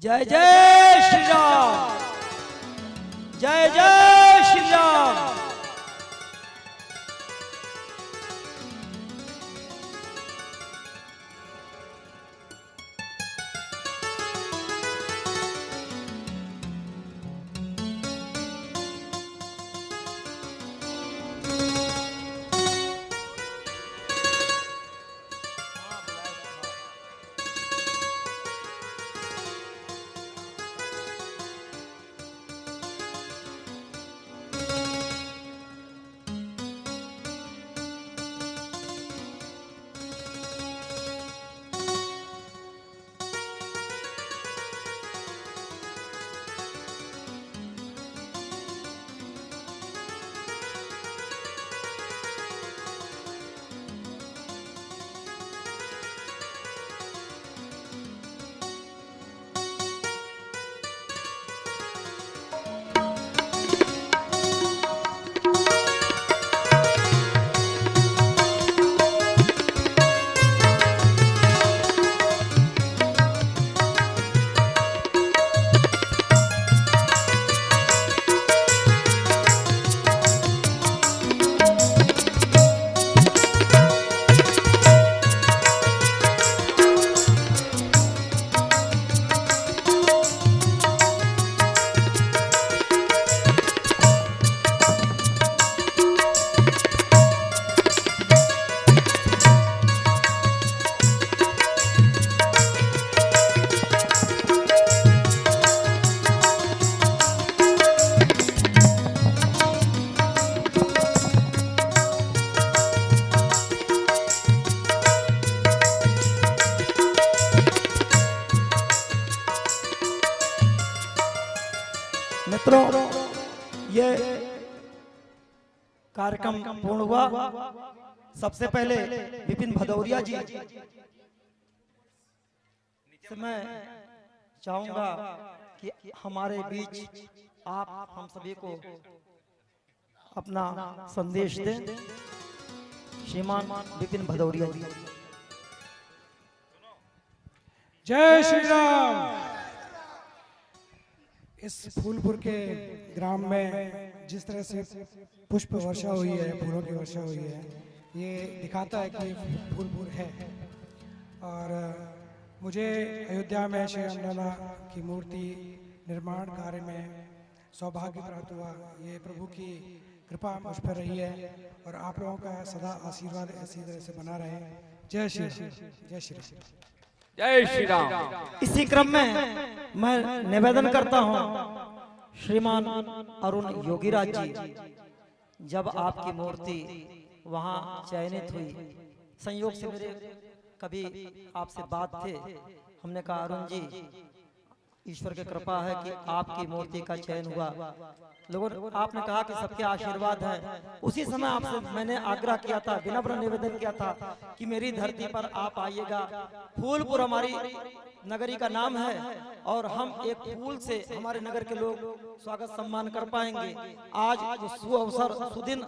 जय जय श्री राम, जय जय श्री राम। मित्रों, ये कार्यक्रम पूर्ण हुआ। सबसे पहले विपिन भदौरिया जी से मैं चाहूंगा कि हमारे बीच आप हम सभी को अपना संदेश दें। श्रीमान विपिन भदौरिया जी। जय श्री राम। इस फूलपुर के ग्राम में जिस तरह से पुष्प वर्षा हुई है, फूलों की वर्षा हुई है, ये दिखाता है कि फूलपुर है। और मुझे अयोध्या में श्री रामलला की मूर्ति निर्माण कार्य में सौभाग्य प्राप्त हुआ। ये प्रभु की कृपा मुझ पर रही है और आप लोगों का सदा आशीर्वाद इसी तरह से बना रहे। जय श्री राम, जय श्री राम, जय श्री राम। इसी क्रम में मैं निवेदन करता हूं, श्रीमान अरुण योगीराज जी, जब आपकी मूर्ति वहां चयनित हुई, संयोग से मेरे कभी आपसे बात थे, हमने कहा अरुण जी, ईश्वर की कृपा है कि आपकी मूर्ति का चयन हुआ। लोगों आपने कहा कि सबके आशीर्वाद है। उसी समय आपसे मैंने आग्रह किया था, विनम्र निवेदन किया था कि मेरी धरती पर आप आइएगा। फूलपुर हमारी नगरी का नाम है और हम एक फूल से हमारे नगर के लोग स्वागत सम्मान कर पाएंगे। आज शुभ अवसर सुदिन